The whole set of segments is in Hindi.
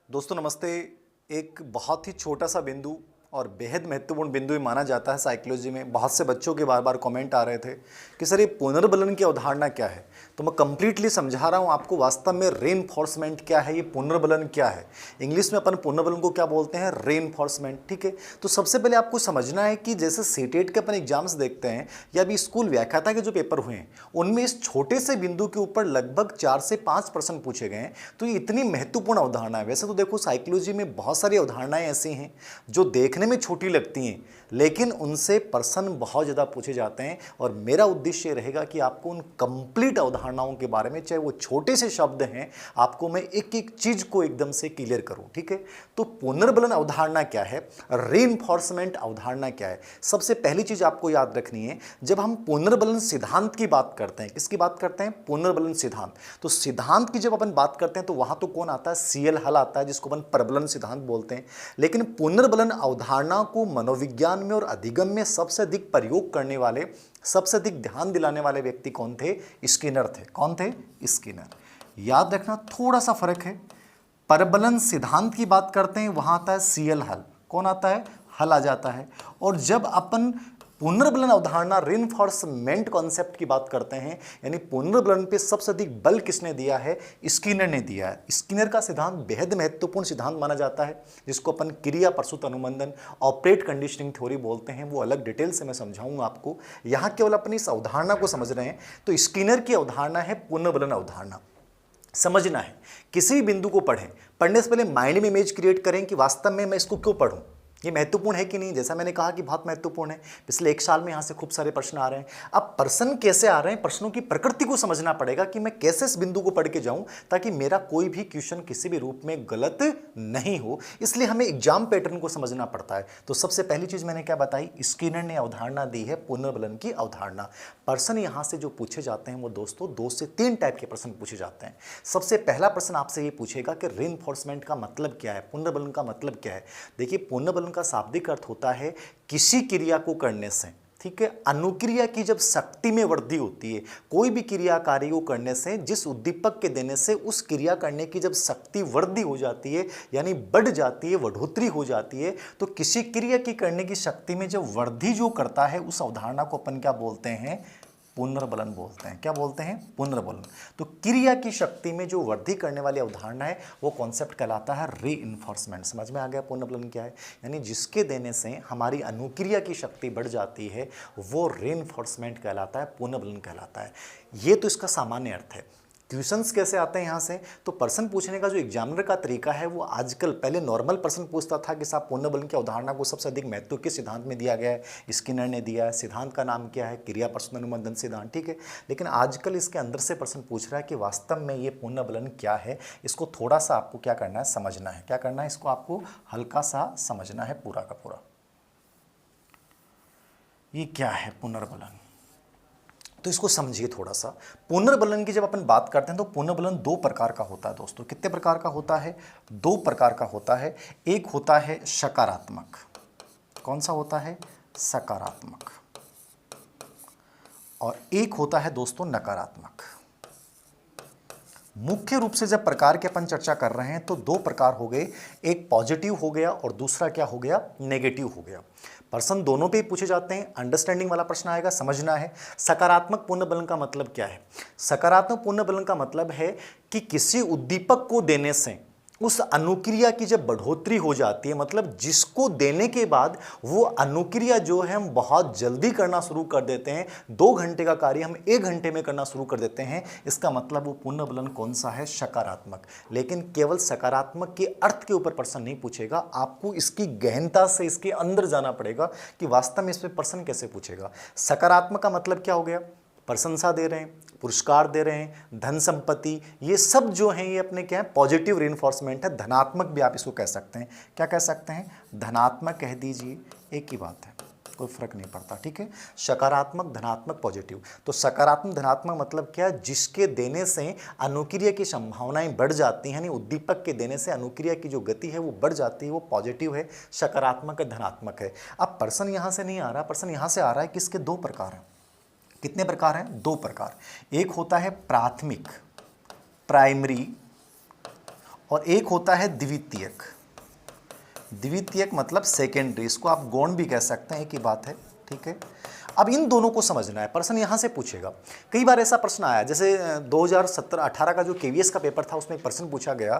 दोस्तों नमस्ते। एक बहुत ही छोटा सा बिंदु और बेहद महत्वपूर्ण बिंदु ही माना जाता है साइकोलॉजी में। बहुत से बच्चों के बार बार कमेंट आ रहे थे कि सर ये पुनर्बलन की अवधारणा क्या है। तो मैं कंप्लीटली समझा रहा हूँ आपको वास्तव में रेनफोर्समेंट क्या है, ये पुनर्बलन क्या है। इंग्लिश में अपन पुनर्बलन को क्या बोलते हैं, रेनफोर्समेंट। ठीक है, तो सबसे पहले आपको समझना है कि जैसे सीटेट के अपन एग्जाम्स देखते हैं या अभी स्कूल व्याख्याता के जो पेपर हुए हैं उनमें इस छोटे से बिंदु के ऊपर लगभग 4 से 5 प्रश्न पूछे गए हैं। तो ये इतनी महत्वपूर्ण अवधारणा है। वैसे तो देखो साइकोलॉजी में बहुत सारी अवधारणाएं ऐसी हैं जो देखने में छोटी लगती हैं लेकिन उनसे प्रश्न बहुत ज़्यादा पूछे जाते हैं। और मेरा उद्देश्य रहेगा कि आपको उन कंप्लीट अवधारणाओं के बारे में, चाहे वो छोटे से शब्द हैं, आपको मैं एक एक चीज़ को एकदम से क्लियर करूं। ठीक है, तो पुनर्बलन अवधारणा क्या है, रीइंफोर्समेंट अवधारणा क्या है। सबसे पहली चीज़ आपको याद रखनी है, जब हम पुनर्बलन सिद्धांत की बात करते हैं, किसकी बात करते हैं, पुनर्बलन सिद्धांत। तो सिद्धांत की जब अपन बात करते हैं तो वहां तो कौन आता है, सीएल हल आता है, जिसको अपन प्रबलन सिद्धांत बोलते हैं। लेकिन पुनर्बलन अवधारणा को मनोविज्ञान में और अधिगम में सबसे अधिक प्रयोग करने वाले, सबसे अधिक ध्यान दिलाने वाले व्यक्ति कौन थे, स्किनर थे। कौन थे, स्किनर। याद रखना थोड़ा सा फर्क है। प्रबलन सिद्धांत की बात करते हैं वहां आता है सीएल हल। कौन आता है, हल आ जाता है। और जब अपन पुनर्बलन अवधारणा रेनफोर्समेंट कॉन्सेप्ट की बात करते हैं, यानी पुनर्बलन पे सबसे अधिक बल किसने दिया है, स्किनर ने दिया है। स्किनर का सिद्धांत बेहद महत्वपूर्ण सिद्धांत माना जाता है, जिसको अपन क्रिया प्रसूत अनुबंधन, ऑपरेट कंडीशनिंग थ्योरी बोलते हैं। वो अलग डिटेल से मैं समझाऊंगा आपको। यहाँ केवल अपनी इस अवधारणा को समझ रहे हैं। तो स्किनर की अवधारणा है पुनर्बलन अवधारणा। समझना है, किसी बिंदु को पढ़ें, पढ़ने से पहले माइंड में इमेज क्रिएट करें कि वास्तव में मैं इसको क्यों पढ़ूं, ये महत्वपूर्ण है कि नहीं। जैसा मैंने कहा कि बहुत महत्वपूर्ण है। पिछले 1 साल में यहाँ से खूब सारे प्रश्न आ रहे हैं। अब प्रश्न कैसे आ रहे हैं, प्रश्नों की प्रकृति को समझना पड़ेगा कि मैं कैसे इस बिंदु को पढ़ के जाऊं ताकि मेरा कोई भी क्वेश्चन किसी भी रूप में गलत नहीं हो। इसलिए हमें एग्जाम पैटर्न को समझना पड़ता है। तो सबसे पहली चीज मैंने क्या बताई, स्किनर ने अवधारणा दी है पुनर्बलन की अवधारणा। प्रश्न यहाँ से जो पूछे जाते हैं वो दोस्तों 2 से 3 टाइप के प्रश्न पूछे जाते हैं। सबसे पहला प्रश्न आपसे ये पूछेगा कि रेनफोर्समेंट का मतलब क्या है, पुनर्बलन का मतलब क्या है। देखिए, पुनर्बलन का शाब्दिक अर्थ होता है किसी क्रिया को करने से, ठीक है, अनुक्रिया की जब शक्ति में वृद्धि होती है, कोई भी क्रिया कार्य को करने से, जिस उद्दीपक के देने से उस क्रिया करने की जब शक्ति वृद्धि हो जाती है, यानी बढ़ जाती है, बढ़ोतरी हो जाती है, तो किसी क्रिया की करने की शक्ति में जब वृद्धि जो करता है उस अवधारणा को अपन क्या बोलते हैं, पुनर्बलन बोलते हैं। क्या बोलते हैं, पुनर्बलन। तो क्रिया की शक्ति में जो वृद्धि करने वाली अवधारणा है वो कॉन्सेप्ट कहलाता है रीइंफोर्समेंट। समझ में आ गया पुनर्बलन क्या है, यानी जिसके देने से हमारी अनुक्रिया की शक्ति बढ़ जाती है वो रीइंफोर्समेंट कहलाता है, पुनर्बलन कहलाता है। ये तो इसका सामान्य अर्थ है। क्वेश्चंस कैसे आते हैं यहाँ से, तो प्रश्न पूछने का जो एग्जामिनर का तरीका है वो आजकल, पहले नॉर्मल प्रश्न पूछता था कि साहब पुनर्बलन की अवधारणा को सबसे अधिक महत्व किस सिद्धांत में दिया गया है, स्किनर ने दिया है। सिद्धांत का नाम क्या है, क्रिया प्रसूत अनुबंधन सिद्धांत। ठीक है, लेकिन आजकल इसके अंदर से प्रश्न पूछ रहा है कि वास्तव में ये पुनर्बलन क्या है। इसको थोड़ा सा आपको क्या करना है, समझना है। क्या करना है, इसको आपको हल्का सा समझना है पूरा का पूरा। ये क्या है पुनर्बलन, तो इसको समझिए थोड़ा सा। पुनर्बलन की जब अपन बात करते हैं तो पुनर्बलन 2 प्रकार का होता है दोस्तों। कितने प्रकार का होता है, 2 प्रकार का होता है। एक होता है सकारात्मक। कौन सा होता है, सकारात्मक। और एक होता है दोस्तों नकारात्मक। मुख्य रूप से जब प्रकार के अपन चर्चा कर रहे हैं तो 2 प्रकार हो गए, एक पॉजिटिव हो गया और दूसरा क्या हो गया, नेगेटिव हो गया। प्रश्न दोनों पे पूछे जाते हैं, अंडरस्टैंडिंग वाला प्रश्न आएगा, समझना है। सकारात्मक पुनर्बलन का मतलब क्या है, सकारात्मक पुनर्बलन का मतलब है कि किसी उद्दीपक को देने से उस अनुक्रिया की जब बढ़ोतरी हो जाती है, मतलब जिसको देने के बाद वो अनुक्रिया जो है हम बहुत जल्दी करना शुरू कर देते हैं, 2 घंटे का कार्य हम 1 घंटे में करना शुरू कर देते हैं, इसका मतलब वो पुनर्बलन कौन सा है, सकारात्मक। लेकिन केवल सकारात्मक के अर्थ के ऊपर प्रश्न नहीं पूछेगा, आपको इसकी गहनता से इसके अंदर जाना पड़ेगा कि वास्तव में इस पर प्रश्न कैसे पूछेगा। सकारात्मक का मतलब क्या हो गया, प्रशंसा दे रहे हैं, पुरस्कार दे रहे हैं, धन संपत्ति, ये सब जो हैं ये अपने क्या है, पॉजिटिव रेनफोर्समेंट है। धनात्मक भी आप इसको कह सकते हैं। क्या कह सकते हैं, धनात्मक कह दीजिए, एक ही बात है, कोई फर्क नहीं पड़ता। ठीक है, सकारात्मक, धनात्मक, पॉजिटिव। तो सकारात्मक धनात्मक मतलब क्या है, जिसके देने से अनुक्रिया की संभावनाएं बढ़ जाती हैं, यानी उद्दीपक के देने से अनुक्रिया की जो गति है वो बढ़ जाती है, वो पॉजिटिव है, सकारात्मक है, धनात्मक है। अब प्रश्न यहां से नहीं आ रहा, प्रश्न यहां से आ रहा है कि इसके 2 प्रकार हैं। कितने प्रकार हैं, 2 प्रकार। एक होता है प्राथमिक, प्राइमरी, और एक होता है द्वितीयक। द्वितीयक मतलब सेकेंडरी, इसको आप गौण भी कह सकते हैं, एक ही बात है, ठीक है। अब इन दोनों को समझना है, प्रश्न यहां से पूछेगा। कई बार ऐसा प्रश्न आया, जैसे 2017-18 का जो केवीएस का पेपर था उसमें एक प्रश्न पूछा गया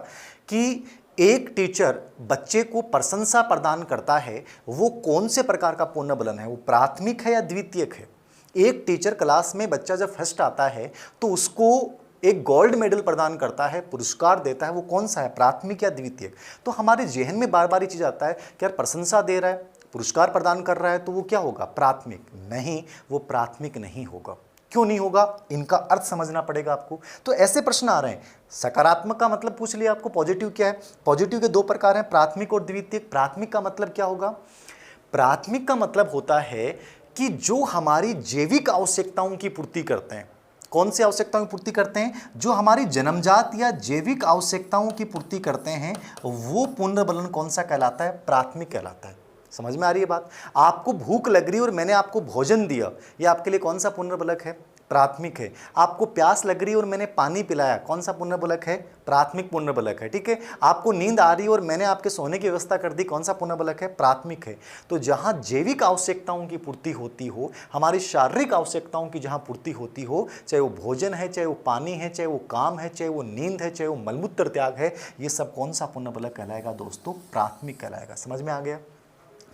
कि एक टीचर बच्चे को प्रशंसा प्रदान करता है, वो कौन से प्रकार का पुण्य बलन है, वो प्राथमिक है या द्वितीयक है। एक टीचर क्लास में बच्चा जब फर्स्ट आता है तो उसको एक गोल्ड मेडल प्रदान करता है, पुरस्कार देता है, वो कौन सा है, प्राथमिक या द्वितीयक। तो हमारे जेहन में बार बार ये चीज आता है कि यार प्रशंसा दे रहा है, पुरस्कार प्रदान कर रहा है, तो वो क्या होगा, प्राथमिक। नहीं, वो प्राथमिक नहीं होगा। क्यों नहीं होगा, इनका अर्थ समझना पड़ेगा आपको। तो ऐसे प्रश्न आ रहे हैं, सकारात्मक का मतलब पूछ लिया आपको, पॉजिटिव क्या है। पॉजिटिव के दो प्रकार हैं, प्राथमिक और द्वितीयक। प्राथमिक का मतलब क्या होगा, प्राथमिक का मतलब होता है कि जो हमारी जैविक आवश्यकताओं की पूर्ति करते हैं। कौन सी आवश्यकताओं की पूर्ति करते हैं, जो हमारी जन्मजात या जैविक आवश्यकताओं की पूर्ति करते हैं, वो पुण्य बलन कौन सा कहलाता है, प्राथमिक कहलाता है। समझ में आ रही है बात। आपको भूख लग रही है और मैंने आपको भोजन दिया, ये आपके लिए कौन सा पुण्य बलक है, प्राथमिक है। आपको प्यास लग रही है और मैंने पानी पिलाया, कौन सा पुण्य बलक है, प्राथमिक पुण्य बलक है, ठीक है। आपको नींद आ रही है और मैंने आपके सोने की व्यवस्था कर दी, कौन सा पुण्य बलक है, प्राथमिक है। तो जहां जैविक आवश्यकताओं की पूर्ति होती हो, हमारी शारीरिक आवश्यकताओं की जहां पूर्ति होती हो, चाहे वो भोजन है, चाहे वो पानी है, चाहे वो काम है, चाहे वो नींद है, चाहे वो मलमूत्र त्याग है, ये सब कौन सा पुण्य बलक कहलाएगा दोस्तों, प्राथमिक कहलाएगा। समझ में आ गया।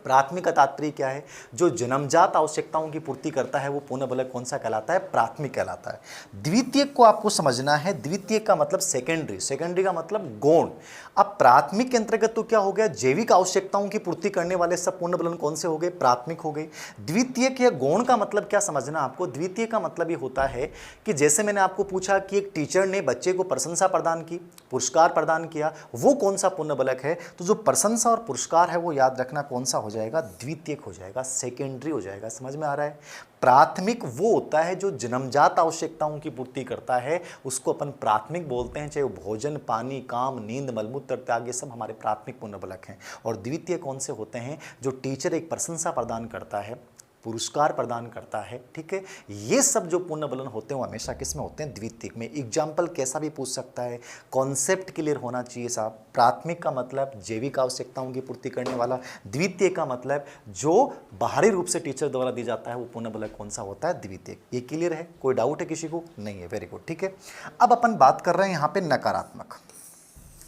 प्राथमिक का तात्पर्य क्या है, जो जन्मजात आवश्यकताओं की पूर्ति करता है वो पुण्य बलक कौन सा कहलाता है, प्राथमिक कहलाता है। द्वितीयक को आपको समझना है, द्वितीयक का मतलब सेकेंडरी, सेकेंडरी का मतलब गौण। अब प्राथमिक के अंतर्गत तो क्या हो गया, जैविक आवश्यकताओं की पूर्ति करने वाले सब पुण्य बलन कौन से हो गए, प्राथमिक हो गए। द्वितीयक या गौण का मतलब क्या समझना आपको, द्वितीय का मतलब ये होता है कि जैसे मैंने आपको पूछा कि एक टीचर ने बच्चे को प्रशंसा प्रदान की, पुरस्कार प्रदान किया, वो कौन सा पुण्य बलक है, तो जो प्रशंसा और पुरस्कार है वो याद रखना कौन सा हो जाएगा, द्वितीयक हो जाएगा, सेकेंडरी हो जाएगा। समझ में आ रहा है। प्राथमिक वो होता है जो जन्मजात आवश्यकताओं की पूर्ति करता है, उसको अपन प्राथमिक बोलते हैं, चाहे वो भोजन, पानी, काम, नींद, मलमूत्र त्याग, ये सब हमारे प्राथमिक पुण्य बलक हैं। और द्वितीय कौन से होते हैं, जो टीचर एक प्रशंसा प्रदान करता है, पुरस्कार प्रदान करता है, ठीक है। ये सब जो पुण्य बलन होते हैं वो हमेशा किस में होते हैं, द्वितीयक में। एग्जाम्पल कैसा भी पूछ सकता है, कॉन्सेप्ट क्लियर होना चाहिए साहब। प्राथमिक का मतलब जैविक आवश्यकताओं की पूर्ति करने वाला, द्वितीय का मतलब जो बाहरी रूप से टीचर द्वारा दी जाता है वो पुण्य बलक कौन सा होता है, द्वितीयक। ये क्लियर है, कोई डाउट है किसी को, नहीं है, वेरी गुड, ठीक है। अब अपन बात कर रहे हैं यहाँ पे नकारात्मक,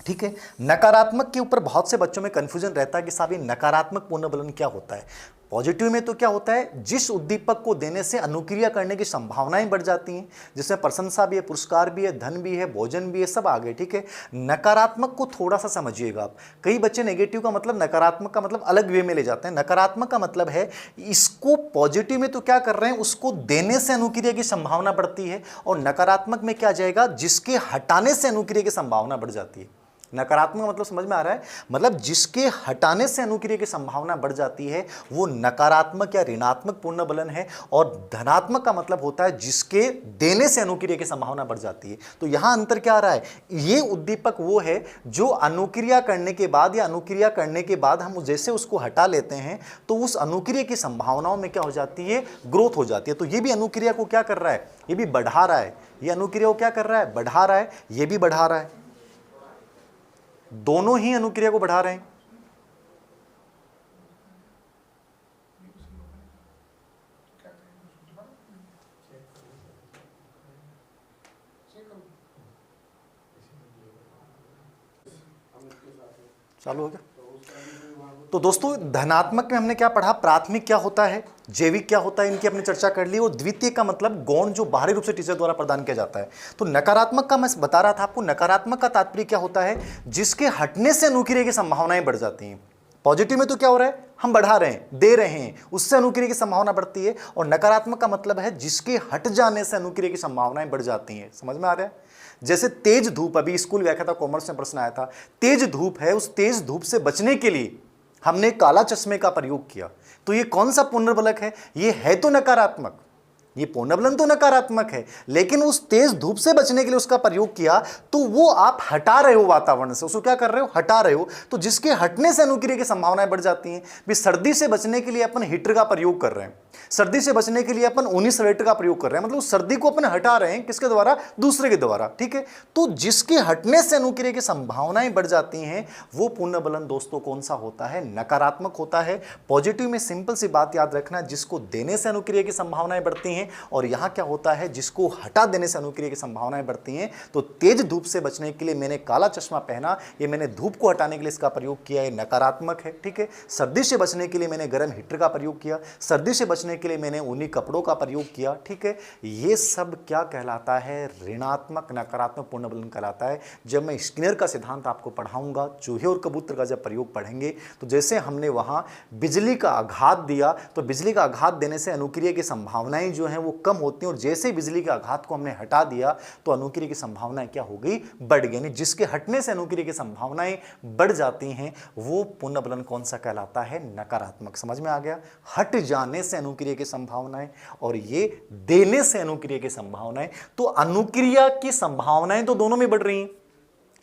ठीक है। नकारात्मक के ऊपर बहुत से बच्चों में कंफ्यूजन रहता है कि साहब ये नकारात्मक पुण्य बलन क्या होता है। पॉजिटिव में तो क्या होता है, जिस उद्दीपक को देने से अनुक्रिया करने की संभावनाएं बढ़ जाती हैं, जिसमें प्रशंसा भी है, पुरस्कार भी है, धन भी है, भोजन भी है, सब आ गए, ठीक है। नकारात्मक को थोड़ा सा समझिएगा आप। कई बच्चे नेगेटिव का मतलब, नकारात्मक का मतलब अलग वे में ले जाते हैं। नकारात्मक का मतलब है इसको पॉजिटिव में तो क्या कर रहे हैं, उसको देने से अनुक्रिया की संभावना बढ़ती है, और नकारात्मक में क्या आ जाएगा, जिसके हटाने से अनुक्रिया की संभावना बढ़ जाती है। नकारात्मक मतलब समझ में आ रहा है, मतलब जिसके हटाने से अनुक्रिया की संभावना बढ़ जाती है वो नकारात्मक या ऋणात्मक पुण्य बलन है। और धनात्मक का मतलब होता है जिसके देने से अनुक्रिया की संभावना बढ़ जाती है। तो यहां अंतर क्या आ रहा है, ये उद्दीपक वो है जो अनुक्रिया करने के बाद या अनुक्रिया करने के बाद हम जैसे उसको हटा लेते हैं तो उस अनुक्रिया की संभावनाओं में क्या हो जाती है, ग्रोथ हो जाती है। तो ये भी अनुक्रिया को क्या कर रहा है, ये भी बढ़ा रहा है। ये अनुक्रिया को क्या कर रहा है, बढ़ा रहा है, ये भी बढ़ा रहा है, दोनों ही अनुक्रिया को बढ़ा रहे हैं। चालू हो गया। तो दोस्तों धनात्मक में हमने क्या पढ़ा, प्राथमिक क्या होता है, जैविक क्या होता है, इनकी अपनी चर्चा कर ली। और द्वितीय का मतलब गौण जो बाहरी रूप से टीचर द्वारा प्रदान किया जाता है। तो नकारात्मक का मैं बता रहा था आपको, नकारात्मक का तात्पर्य क्या होता है, जिसके हटने से अनुक्रिया की संभावनाएं बढ़ जाती हैं। पॉजिटिव में तो क्या हो रहा है, हम बढ़ा रहे हैं, दे रहे हैं, उससे अनुक्रिया की संभावना बढ़ती है। और नकारात्मक का मतलब है जिसके हट जाने से अनुक्रिया की संभावनाएं बढ़ जाती हैं। समझ में आ रहा है। जैसे तेज धूप, अभी स्कूल व्याख्या था, कॉमर्स में प्रश्न आया था, तेज धूप है, उस तेज धूप से बचने के लिए हमने काला चश्मे का प्रयोग किया, तो ये कौन सा पुण्य बलक है, ये है तो नकारात्मक, ये पुनर्बलन तो नकारात्मक है, लेकिन उस तेज धूप से बचने के लिए उसका प्रयोग किया तो वो आप हटा रहे हो वातावरण से, उसको क्या कर रहे हो, हटा रहे हो, तो जिसके हटने से अनुक्रिया की संभावनाएं बढ़ जाती हैं। भी सर्दी से बचने के लिए अपन हीटर का प्रयोग कर रहे हैं, सर्दी से बचने के लिए अपन 19 स्वेटर का प्रयोग कर रहे हैं, मतलब उस सर्दी को अपन हटा रहे हैं, किसके द्वारा, दूसरे के द्वारा, ठीक है। तो जिसके हटने से अनुक्रिया की संभावनाएं बढ़ जाती हैं वो पुनर्बलन दोस्तों कौन सा होता है, नकारात्मक होता है। पॉजिटिव में सिंपल सी बात याद रखना, जिसको देने से अनुक्रिया की संभावनाएं बढ़ती हैं, और यहां क्या होता है, जिसको हटा देने से अनुक्रिया की संभावनाएं बढ़ती हैं। तो तेज धूप से बचने के लिए मैंने काला चश्मा पहना, ये मैंने धूप को हटाने के लिए इसका प्रयोग किया, है नकारात्मक है, ठीक है। सर्दी से बचने के लिए मैंने गर्म हीटर का प्रयोग किया, सर्दी से बचने के लिए मैंने ऊनी कपड़ों का प्रयोग किया, ठीक है। ये सब क्या कहलाता है, ऋणात्मक नकारात्मक पुनर्बलन कहलाता है। जब मैं स्किनर का सिद्धांत आपको पढ़ाऊंगा, चूहे और कबूतर का जब प्रयोग पढ़ेंगे, तो जैसे हमने वहां बिजली का आघात दिया, तो बिजली का आघात देने से अनुक्रिया की संभावनाएं जो हैं वो कम होती हैं, और जैसे ही बिजली के आघात को हमने हटा दिया तो अनुक्रिया की संभावनाएं क्या हो गई, बढ़ गई। जिसके हटने से अनुक्रिया की संभावनाएं बढ़ जाती हैं वो पुनर्बलन कौन सा कहलाता है, नकारात्मक। समझ में आ गया, हट जाने से अनुक्रिया की संभावनाएं और ये देने से अनुक्रिया की संभावनाएं, तो अनुक्रिया की संभावनाएं तो दोनों में बढ़ रही हैं।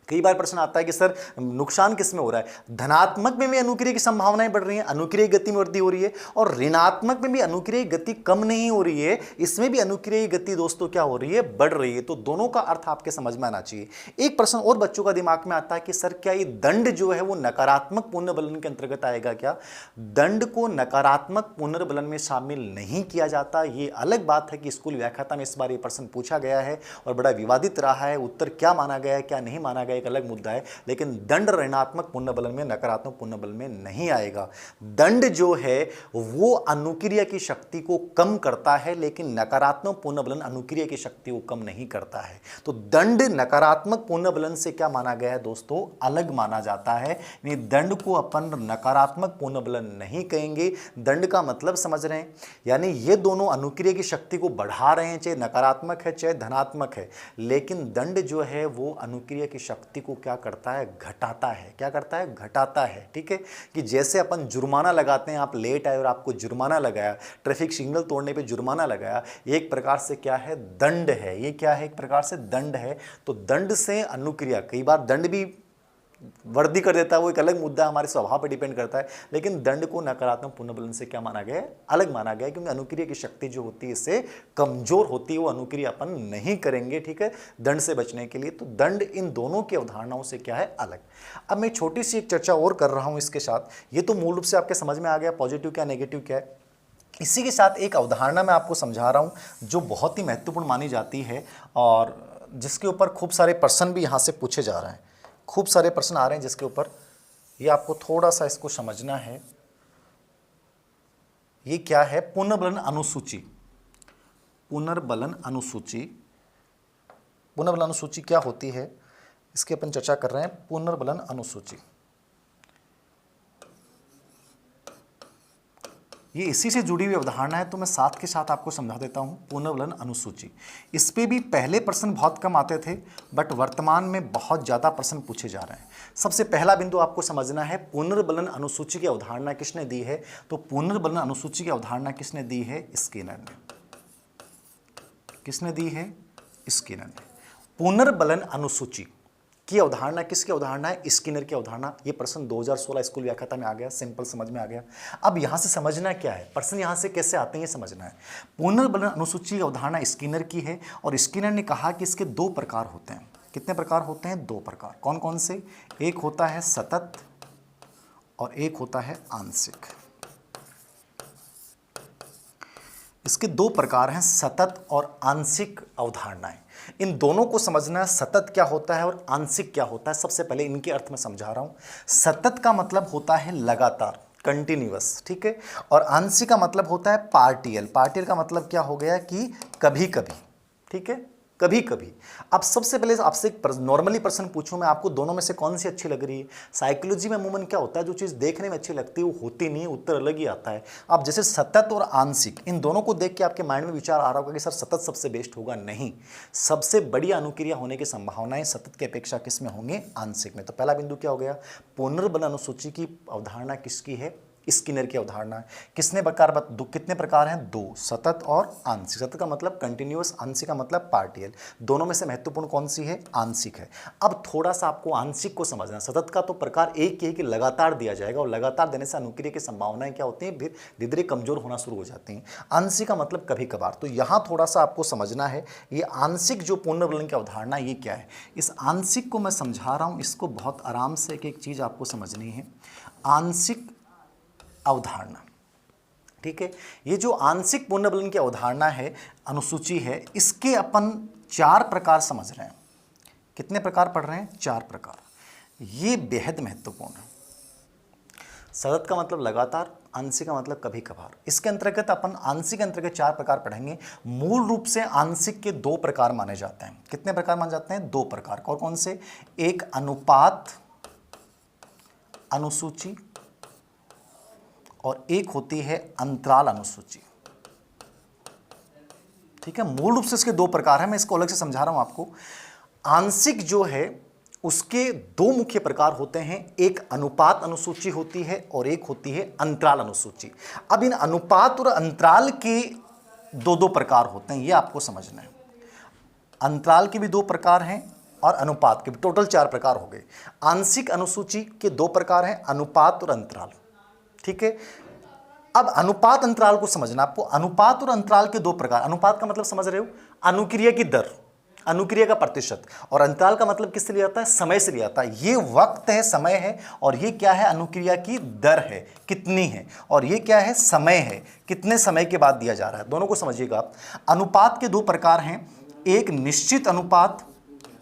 कई बार प्रश्न आता है कि सर नुकसान किस में हो रहा है, धनात्मक में भी अनुक्रिया की संभावनाएं बढ़ रही हैं, अनुक्रिया गति में वृद्धि हो रही है, और ऋणात्मक में भी अनुक्रिया गति कम नहीं हो रही है, इसमें भी अनुक्रिया गति दोस्तों क्या हो रही है, बढ़ रही है। तो दोनों का अर्थ आपके समझ में आना चाहिए। एक प्रश्न और बच्चों का दिमाग में आता है कि सर क्या ये दंड जो है वो नकारात्मक पुनर्बलन के अंतर्गत आएगा क्या? दंड को नकारात्मक पुनर्बलन में शामिल नहीं किया जाता। ये अलग बात है कि स्कूल व्याख्याता में इस बार ये प्रश्न पूछा गया है और बड़ा विवादित रहा है, उत्तर क्या माना गया है क्या नहीं माना गया एक अलग मुद्दा है, लेकिन दंड ऋणात्मक पुनर्बलन में, नकारात्मक पुनर्बलन में नहीं आएगा। दंड जो है वो अनुक्रिया की शक्ति को कम करता है, लेकिन नकारात्मक पुनर्बलन अनुक्रिया की शक्ति को कम नहीं करता है। तो दंड नकारात्मक पुनर्बलन से क्या माना गया है दोस्तों, अलग माना जाता है। यानी दंड को अपन नकारात्मक पुनर्बलन नहीं कहेंगे। दंड का मतलब समझ रहे हैं, यानी ये दोनों अनुक्रिया की शक्ति को बढ़ा रहे हैं, चाहे नकारात्मक है चाहे धनात्मक है, लेकिन दंड जो है वो अनुक्रिया की शक्ति को क्या करता है, घटाता है। क्या करता है, घटाता है, ठीक है। कि जैसे अपन जुर्माना लगाते हैं, आप लेट आए और आपको जुर्माना लगाया, ट्रैफिक सिग्नल तोड़ने पे जुर्माना लगाया, एक प्रकार से क्या है, दंड है। ये क्या है, एक प्रकार से दंड है। तो दंड से अनुक्रिया, कई बार दंड भी वर्दी कर देता है, वो एक अलग मुद्दा हमारे स्वभाव पर डिपेंड करता है, लेकिन दंड को नकारात्मक पुनर्बलन से क्या माना गया है, अलग माना गया है, क्योंकि अनुक्रिया की शक्ति जो होती है इससे कमजोर होती है, वो अनुक्रिया अपन नहीं करेंगे, ठीक है, दंड से बचने के लिए। तो दंड इन दोनों की अवधारणाओं से क्या है, अलग। अब मैं छोटी सी एक चर्चा और कर रहा हूं इसके साथ। ये तो मूल रूप से आपके समझ में आ गया पॉजिटिव क्या नेगेटिव क्या है। इसी के साथ एक अवधारणा मैं आपको समझा रहा हूं जो बहुत ही महत्वपूर्ण मानी जाती है और जिसके ऊपर खूब सारे प्रश्न भी यहां से पूछे जा रहे हैं, खूब सारे प्रश्न आ रहे हैं जिसके ऊपर, ये आपको थोड़ा सा इसको समझना है। ये क्या है, पुनर्बलन अनुसूची। पुनर्बलन अनुसूची, पुनर्बलन अनुसूची क्या होती है, इसकी अपन चर्चा कर रहे हैं। पुनर्बलन अनुसूची ये इसी से जुड़ी हुई अवधारणा है, तो मैं साथ के साथ आपको समझा देता हूं। पुनर्बलन अनुसूची, इस पे भी पहले प्रश्न बहुत कम आते थे, बट वर्तमान में बहुत ज़्यादा प्रश्न पूछे जा रहे हैं। सबसे पहला बिंदु आपको समझना है, पुनर्बलन अनुसूची की अवधारणा किसने दी है। तो पुनर्बलन अनुसूची की अवधारणा किसने दी है, स्किनर ने। किसने दी है, स्किनर ने। पुनर्बलन अनुसूची की अवधारणा किसकी अवधारणा है, स्किनर की अवधारणा। ये प्रश्न 2016 स्कूल व्याख्याता में आ गया, सिंपल समझ में आ गया। अब यहां से समझना क्या है, प्रश्न यहां से कैसे आते हैं ये समझना है। पुनर्बलन अनुसूची की अवधारणा स्किनर की है और स्किनर ने कहा कि इसके दो प्रकार होते हैं। कितने प्रकार होते हैं, दो प्रकार। कौन कौन से, एक होता है सतत और एक होता है आंशिक। इसके दो प्रकार हैं, सतत और आंशिक अवधारणाएं। इन दोनों को समझना है, सतत क्या होता है और आंशिक क्या होता है। सबसे पहले इनके अर्थ में समझा रहा हूं। सतत का मतलब होता है लगातार, कंटिन्यूअस, ठीक है, और आंशिक का मतलब होता है पार्टियल। पार्टियल का मतलब क्या हो गया कि कभी कभी, ठीक है, कभी कभी। अब सबसे पहले आपसे एक नॉर्मली प्रश्न पूछूं मैं, आपको दोनों में से कौन सी अच्छी लग रही है। साइकोलॉजी में अमूमन क्या होता है, जो चीज़ देखने में अच्छी लगती है वो होती नहीं है, उत्तर अलग ही आता है। अब जैसे सतत और आंशिक, इन दोनों को देख के आपके माइंड में विचार आ रहा होगा कि सर सतत सबसे बेस्ट होगा। नहीं, सबसे बड़ी अनुक्रिया होने की संभावनाएं सतत की अपेक्षा किस में होंगे, आंशिक में। तो पहला बिंदु क्या हो गया, पुनर्बलन अनुसूची की अवधारणा किसकी है, स्किनर की अवधारणा है। कितने प्रकार हैं? दो, सतत और आंशिक। सतत का मतलब कंटिन्यूअस, आंशिक का मतलब पार्टियल। दोनों में से महत्वपूर्ण कौन सी है? आंशिक है। अब थोड़ा सा आपको आंशिक को समझना है। सतत का तो प्रकार एक ही है कि लगातार दिया जाएगा, और लगातार देने से अनुक्रिया की संभावनाएं क्या होती हैं? फिर धीरे धीरे कमजोर होना शुरू हो जाती हैं। आंशिक का मतलब कभी कभार। तो यहां थोड़ा सा आपको समझना है, ये आंशिक जो पुनर्बलन की अवधारणा ये क्या है। इस आंशिक को मैं समझा रहा हूं, इसको बहुत आराम से एक एक चीज आपको समझनी है। आंशिक अवधारणा, ठीक है। ये जो आंशिक पुनर्बलन की अवधारणा है, अनुसूची है, इसके अपन 4 प्रकार समझ रहे हैं। कितने प्रकार पढ़ रहे हैं? 4 प्रकार। ये बेहद महत्वपूर्ण है। सतत का मतलब लगातार, आंशिक का मतलब कभी कभार। इसके अंतर्गत अपन आंशिक के अंतर्गत 4 प्रकार पढ़ेंगे। मूल रूप से आंशिक के 2 प्रकार माने जाते हैं। कितने प्रकार माने जाते हैं? 2 प्रकार। और कौन से? एक अनुपात अनुसूची और एक होती है अंतराल अनुसूची। ठीक है, मूल रूप से इसके 2 प्रकार हैं। मैं इसको अलग से समझा रहा हूं आपको। आंशिक जो है उसके 2 मुख्य प्रकार होते हैं। एक अनुपात अनुसूची होती है और एक होती है अंतराल अनुसूची। अब इन अनुपात और अंतराल के 2 प्रकार होते हैं, ये आपको समझना है। अंतराल के भी 2 प्रकार हैं और अनुपात के भी, टोटल 4 प्रकार हो गए। आंशिक अनुसूची के 2 प्रकार हैं, अनुपात और अंतराल। ठीक है, अब अनुपात अंतराल को समझना आपको। अनुपात और अंतराल के 2 प्रकार। अनुपात का मतलब समझ रहे हो? अनुक्रिया की दर, अनुक्रिया का प्रतिशत। और अंतराल का मतलब किससे लिया जाता है? समय से लिया जाता है। ये वक्त है, समय है, और ये क्या है? अनुक्रिया की दर है, कितनी है। और ये क्या है? समय है, कितने समय के बाद दिया जा रहा है। दोनों को समझिएगा आप। अनुपात के 2 प्रकार हैं। एक निश्चित अनुपात।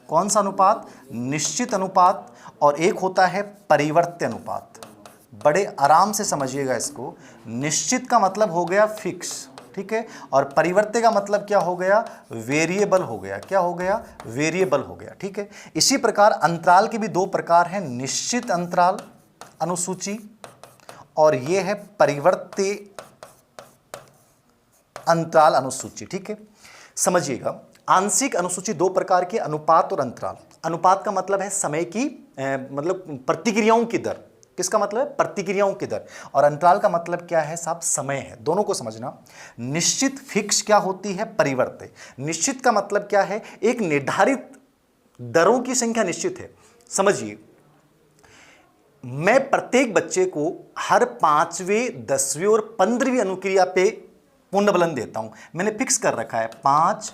कौन सा अनुपात? निश्चित अनुपात। और एक होता है परिवर्त्य अनुपात। बड़े आराम से समझिएगा इसको। निश्चित का मतलब हो गया फिक्स, ठीक है, और परिवर्त्य का मतलब क्या हो गया? वेरिएबल हो गया। क्या हो गया? वेरिएबल हो गया। ठीक है, इसी प्रकार अंतराल के भी 2 प्रकार हैं। निश्चित अंतराल अनुसूची और यह है परिवर्त्य अंतराल अनुसूची। ठीक है, समझिएगा। आंशिक अनुसूची 2 प्रकार के, अनुपात और अंतराल। अनुपात का मतलब है समय की मतलब प्रतिक्रियाओं की दर। किसका मतलब है? प्रतिक्रियाओं की दर। और अंतराल का मतलब क्या है साहब? समय है। दोनों को समझना। निश्चित फिक्स क्या होती है? परिवर्त्य। निश्चित का मतलब क्या है? एक निर्धारित दरों की संख्या निश्चित है। समझिए, मैं प्रत्येक बच्चे को हर 5वें, 10वें और 15वीं अनुक्रिया पे पुनर्बलन देता हूं। मैंने फिक्स कर रखा है 5,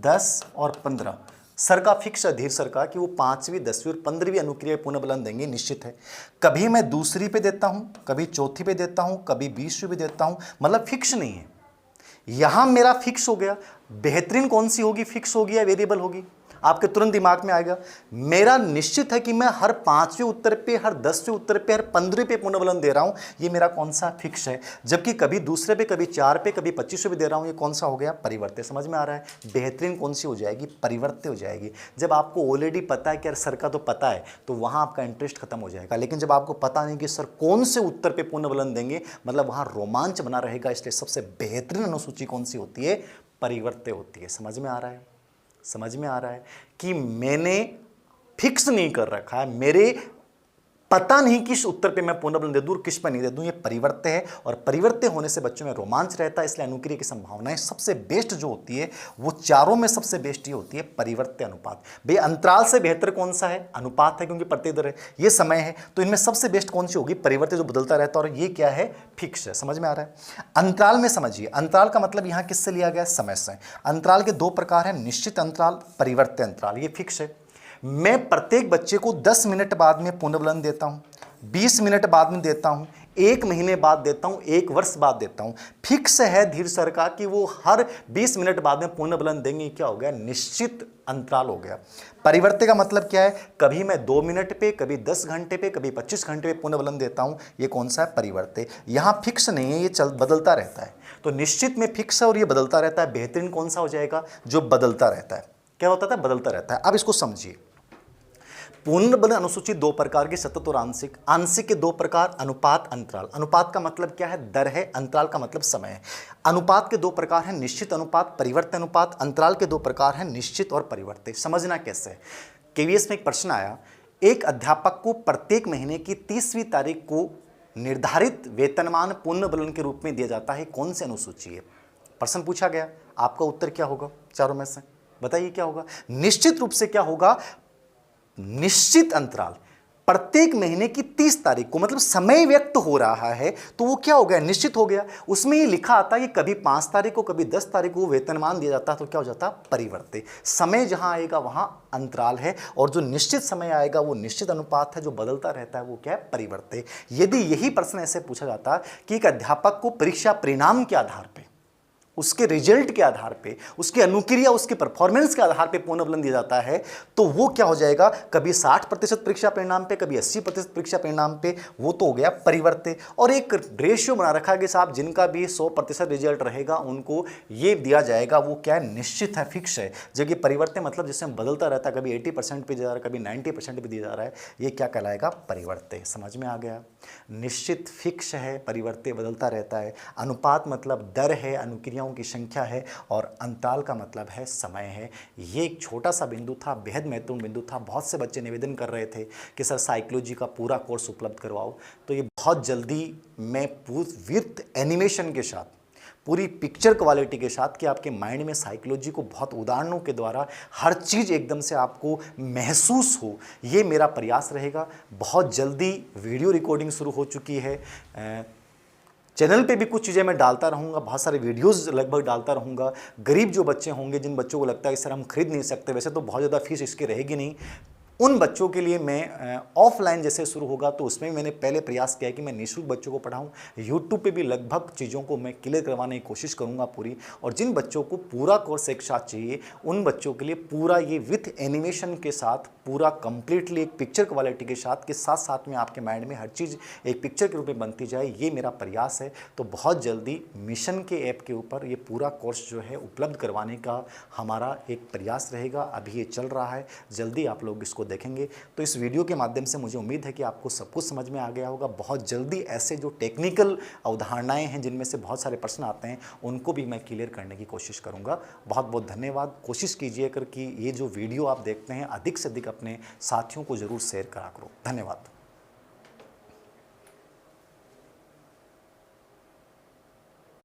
10 और 15। सर का फिक्स है, धीर सर का, कि वो 5वीं, 10वीं और 15वीं अनुक्रिया पुनर्बलन देंगे, निश्चित है। कभी मैं दूसरी पे देता हूं, कभी चौथी पे देता हूं, कभी 20वीं पे देता हूं, मतलब फिक्स नहीं है। यहां मेरा फिक्स हो गया। बेहतरीन कौन सी होगी? फिक्स होगी या वेरिएबल होगी? आपके तुरंत दिमाग में आएगा। मेरा निश्चित है कि मैं हर 5वें उत्तर पे, हर 10वें उत्तर पे, हर 15वें पे पुनर्बलन दे रहा हूं। ये मेरा कौन सा? फिक्स है। जबकि कभी दूसरे पे, कभी 4 पे, कभी 25वें पे दे रहा हूं, ये कौन सा हो गया? परिवर्त्य। समझ में आ रहा है? बेहतरीन कौन सी हो जाएगी? परिवर्त्य हो जाएगी। जब आपको ऑलरेडी पता है कि यार सर का तो पता है, तो वहां आपका इंटरेस्ट खत्म हो जाएगा। लेकिन जब आपको पता नहीं कि सर कौन से उत्तर पे पुनर्बलन देंगे, मतलब वहां रोमांच बना रहेगा। इसलिए सबसे बेहतरीन अनुसूची कौन सी होती है? परिवर्त्य होती है। समझ में आ रहा है? समझ में आ रहा है कि मैंने फिक्स नहीं कर रखा है, मेरे पता नहीं किस उत्तर पे मैं पुनर्बलन दे दूं और किस पर नहीं दे दूं। ये परिवर्त्य है, और परिवर्त्य होने से बच्चों में रोमांच रहता है। इसलिए अनुक्रिया की संभावनाएं सबसे बेस्ट जो होती है, वो चारों में सबसे बेस्ट ये होती है परिवर्त्य अनुपात। भाई अंतराल से बेहतर कौन सा है? अनुपात है, क्योंकि प्रत्येक दर है, ये समय है। तो इनमें सबसे बेस्ट कौन सी होगी? परिवर्त्य, जो बदलता रहता है, और ये क्या है? फिक्स है। समझ में आ रहा है? अंतराल में समझिए, अंतराल का मतलब यहां किससे लिया गया? समय से। अंतराल के 2 प्रकार हैं, निश्चित अंतराल, परिवर्त्य अंतराल। ये फिक्स है। मैं प्रत्येक बच्चे को 10 मिनट बाद में पुनर्बलन देता हूं, 20 मिनट बाद में देता हूं, 1 महीने बाद देता हूं, 1 वर्ष बाद देता हूं। फिक्स है धीर सर का कि वो हर 20 मिनट बाद में पुनर्बलन देंगे। क्या हो गया? निश्चित अंतराल हो गया। परिवर्त्य का मतलब क्या है? कभी मैं 2 मिनट पे, कभी 10 घंटे पे, कभी 25 घंटे पे पुनर्बलन देता हूं। ये कौन सा है? परिवर्त्य। यहां फिक्स नहीं है, ये बदलता रहता है। तो निश्चित में फिक्स है और ये बदलता रहता है। बेहतरीन कौन सा हो जाएगा? जो बदलता रहता है। क्या होता था? बदलता रहता है। अब इसको समझिए। पुनर्बलन अनुसूची 2 प्रकार की, सतत और आंशिक। आंशिक के 2 प्रकार, अनुपात, अंतराल। अनुपात का मतलब क्या है? दर है। अंतराल का मतलब समय है। अनुपात के 2 प्रकार हैं, निश्चित अनुपात, परिवर्त्य अनुपात। अंतराल के 2 प्रकार हैं, निश्चित और परिवर्त्य। समझना कैसे है? केवीएस में एक प्रश्न आया, एक अध्यापक को प्रत्येक महीने की 30वीं तारीख को निर्धारित वेतनमान पुनर्बलन के रूप में दिया जाता है, कौन सी अनुसूची है? प्रश्न पूछा गया, आपका उत्तर क्या होगा चारों में से? बताइए क्या होगा? निश्चित रूप से क्या होगा? निश्चित अंतराल, प्रत्येक महीने की 30 तारीख को, मतलब समय व्यक्त हो रहा है तो वो क्या हो गया? निश्चित हो गया। उसमें ये लिखा आता है कि कभी 5 तारीख को, कभी 10 तारीख को वेतनमान दिया जाता है, तो क्या हो जाता? परिवर्ते। समय जहां आएगा वहां अंतराल है, और जो निश्चित समय आएगा वो निश्चित अनुपात है, जो बदलता रहता है वो क्या है? परिवर्ते। यदि यही प्रश्न ऐसे पूछा जाता कि एक अध्यापक को परीक्षा परिणाम के आधार पर, उसके रिजल्ट के आधार पे, उसकी अनुक्रिया, उसके परफॉर्मेंस के आधार पे पुनर्बलन दिया जाता है, तो वो क्या हो जाएगा? कभी 60% परीक्षा परिणाम पे, कभी 80% परीक्षा परिणाम पे, वो तो हो गया परिवर्ते। और एक रेशियो बना रखा है कि साहब जिनका भी 100% रिजल्ट रहेगा उनको ये दिया जाएगा, वो क्या है? निश्चित है, फिक्स है। जबकि परिवर्ते मतलब जिसमें बदलता रहता है, कभी 80% पे दिया जा रहा है, कभी 90% पे दिया जा रहा है, ये क्या कहलाएगा? परिवर्ते। समझ में आ गया? निश्चित फिक्स है, परिवर्ते बदलता रहता है। अनुपात मतलब दर है, अनुक्रियाओं की संख्या है, और अंतराल का मतलब है समय है। ये एक छोटा सा बिंदु था, बेहद महत्वपूर्ण बिंदु था। बहुत से बच्चे निवेदन कर रहे थे कि सर साइकोलॉजी का पूरा कोर्स उपलब्ध करवाओ, तो ये बहुत जल्दी मैं विथ एनिमेशन के साथ, पूरी पिक्चर क्वालिटी के साथ, कि आपके माइंड में साइकोलॉजी को बहुत उदाहरणों के द्वारा हर चीज़ एकदम से आपको महसूस हो, ये मेरा प्रयास रहेगा। बहुत जल्दी वीडियो रिकॉर्डिंग शुरू हो चुकी है। चैनल पे भी कुछ चीज़ें मैं डालता रहूँगा, बहुत सारे वीडियोस लगभग डालता रहूँगा। गरीब जो बच्चे होंगे, जिन बच्चों को लगता है कि सर हम खरीद नहीं सकते, वैसे तो बहुत ज़्यादा फीस इसकी रहेगी नहीं, उन बच्चों के लिए मैं ऑफलाइन जैसे शुरू होगा तो उसमें मैंने पहले प्रयास किया है कि मैं निःशुल्क बच्चों को पढ़ाऊं। यूट्यूब पे भी लगभग चीज़ों को मैं क्लियर करवाने की कोशिश करूंगा पूरी। और जिन बच्चों को पूरा कोर्स एक साथ चाहिए, उन बच्चों के लिए पूरा ये विथ एनिमेशन के साथ, पूरा कंप्लीटली एक पिक्चर क्वालिटी के साथ, के साथ साथ में आपके माइंड में हर चीज़ एक पिक्चर के रूप में बनती जाए, ये मेरा प्रयास है। तो बहुत जल्दी मिशन के ऐप के ऊपर ये पूरा कोर्स जो है उपलब्ध करवाने का हमारा एक प्रयास रहेगा। अभी ये चल रहा है, जल्दी आप लोग इसको देखेंगे। तो इस वीडियो के माध्यम से मुझे उम्मीद है कि आपको सब कुछ समझ में आ गया होगा। बहुत जल्दी ऐसे जो टेक्निकल अवधारणाएं हैं, जिनमें से बहुत सारे प्रश्न आते हैं, उनको भी मैं क्लियर करने की कोशिश करूंगा। बहुत बहुत धन्यवाद। कोशिश कीजिए कि ये जो वीडियो आप देखते हैं, अधिक से अधिक अपने साथियों को ज़रूर शेयर करा करो। धन्यवाद।